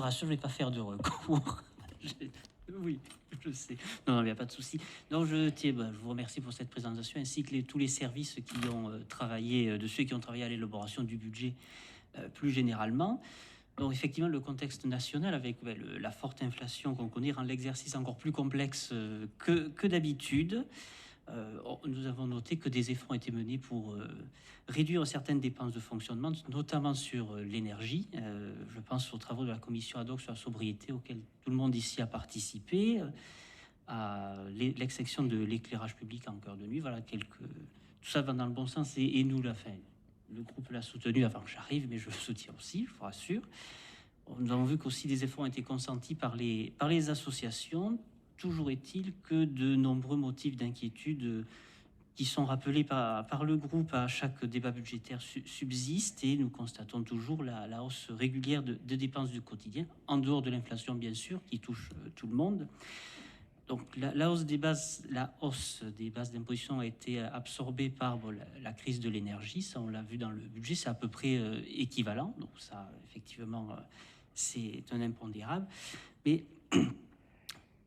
rassure, je ne vais pas faire de recours. Oui, je sais. Non, il n'y a pas de souci. Donc, je vous remercie pour cette présentation, ainsi que tous les services qui ont travaillé, de ceux qui ont travaillé à l'élaboration du budget plus généralement. Donc, effectivement, le contexte national, avec la forte inflation qu'on connaît, rend l'exercice encore plus complexe que d'habitude. Nous avons noté que des efforts ont été menés pour réduire certaines dépenses de fonctionnement, notamment sur l'énergie. Je pense aux travaux de la commission ad hoc sur la sobriété, auxquels tout le monde ici a participé, à l'exception de l'éclairage public en cœur de nuit. Voilà, tout ça va dans le bon sens et nous l'a fait. Le groupe l'a soutenu avant que j'arrive, mais je le soutiens aussi, je vous rassure. Nous avons vu qu'aussi des efforts ont été consentis par les associations. Toujours est-il que de nombreux motifs d'inquiétude qui sont rappelés par le groupe à chaque débat budgétaire subsistent, et nous constatons toujours la hausse régulière de dépenses du quotidien, en dehors de l'inflation bien sûr, qui touche tout le monde. Donc la hausse des bases d'imposition a été absorbée par la crise de l'énergie, ça on l'a vu dans le budget, c'est à peu près équivalent, donc ça effectivement c'est un impondérable. Mais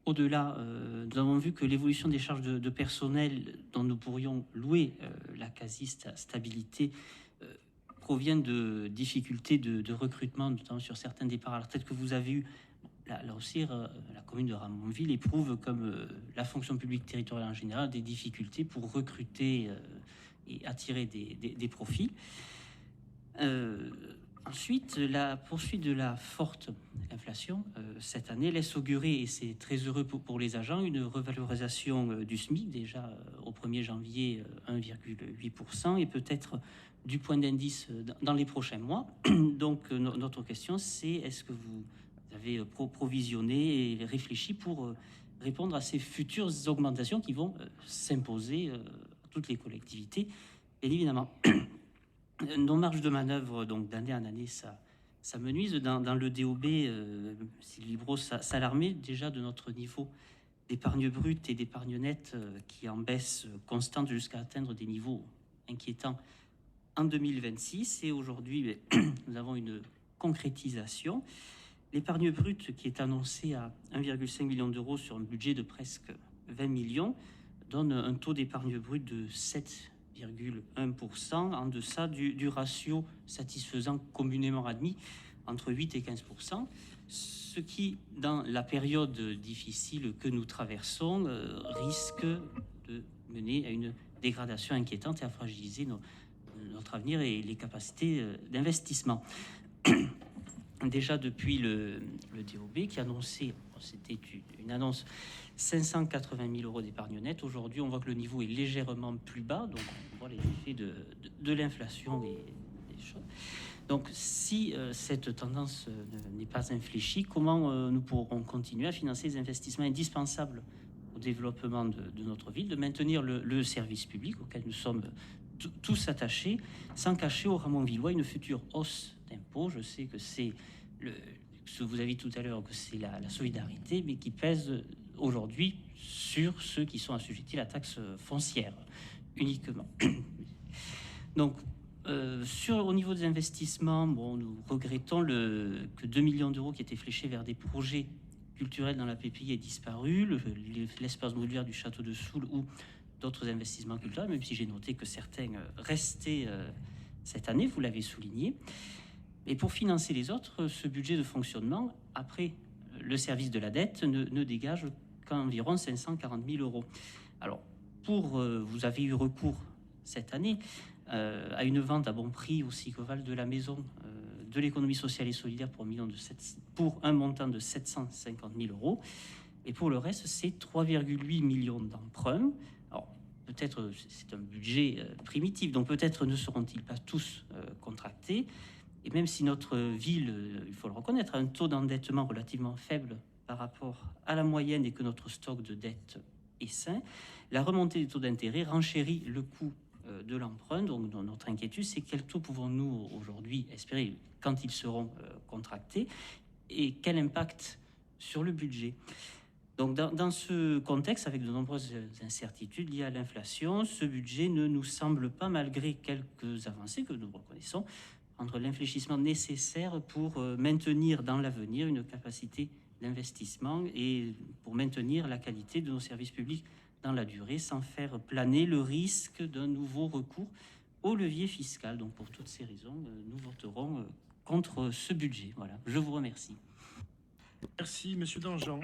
au-delà, nous avons vu que l'évolution des charges de personnel, dont nous pourrions louer la quasi-stabilité, provient de difficultés de recrutement, notamment sur certains départs à la retraite que vous avez eu. Là aussi, la commune de Ramonville éprouve, comme la fonction publique territoriale en général, des difficultés pour recruter et attirer des profils. Ensuite, la poursuite de la forte inflation cette année laisse augurer, et c'est très heureux pour les agents, une revalorisation du SMIC, déjà au 1er janvier 1,8%, et peut-être du point d'indice dans les prochains mois. Donc notre question, c'est est-ce que vous avez provisionné et réfléchi pour répondre à ces futures augmentations qui vont s'imposer à toutes les collectivités, bien évidemment. Nos marges de manœuvre, donc d'année en année, ça me nuise. Dans le DOB, Sylvie Brault s'alarmait déjà de notre niveau d'épargne brute et d'épargne nette qui est en baisse constante jusqu'à atteindre des niveaux inquiétants en 2026. Et aujourd'hui, nous avons une concrétisation. L'épargne brute qui est annoncée à 1,5 million d'euros sur un budget de presque 20 millions donne un taux d'épargne brute de 7,1%, en deçà du ratio satisfaisant communément admis entre 8 et 15%, ce qui, dans la période difficile que nous traversons, risque de mener à une dégradation inquiétante et à fragiliser notre avenir et les capacités d'investissement. Déjà depuis le DOB qui annonçait, c'était une annonce, 580 000 euros d'épargne nette. Aujourd'hui, on voit que le niveau est légèrement plus bas, donc on voit les effets de l'inflation et des choses. Donc si cette tendance n'est pas infléchie, comment nous pourrons continuer à financer les investissements indispensables au développement de notre ville, de maintenir le service public auquel nous sommes tous attachés, sans cacher aux Ramonvillois une future hausse d'impôts? Je sais que c'est ce que vous avez dit tout à l'heure, que c'est la solidarité, mais qui pèse aujourd'hui sur ceux qui sont assujettis à la taxe foncière uniquement. Donc, au niveau des investissements, nous regrettons que 2 millions d'euros qui étaient fléchés vers des projets culturels dans la PPI aient disparu, l'espace modulaire du château de Soule ou d'autres investissements culturels, même si j'ai noté que certains restaient cette année, vous l'avez souligné. Et pour financer les autres, ce budget de fonctionnement, après le service de la dette, ne dégage qu'environ 540 000 euros. Alors, vous avez eu recours cette année à une vente à bon prix au Sicoval de la maison de l'économie sociale et solidaire pour un montant de 750 000 euros. Et pour le reste, c'est 3,8 millions d'emprunts. Alors, peut-être c'est un budget primitif, donc peut-être ne seront-ils pas tous contractés. Et même si notre ville, il faut le reconnaître, a un taux d'endettement relativement faible par rapport à la moyenne et que notre stock de dette est sain, la remontée des taux d'intérêt renchérit le coût de l'emprunt. Donc notre inquiétude, c'est quel taux pouvons-nous aujourd'hui espérer quand ils seront contractés et quel impact sur le budget. Donc dans ce contexte, avec de nombreuses incertitudes liées à l'inflation, ce budget ne nous semble pas, malgré quelques avancées que nous reconnaissons, entre l'infléchissement nécessaire pour maintenir dans l'avenir une capacité d'investissement et pour maintenir la qualité de nos services publics dans la durée, sans faire planer le risque d'un nouveau recours au levier fiscal. Donc pour toutes ces raisons, nous voterons contre ce budget. Voilà, je vous remercie. Merci, Monsieur Danjean.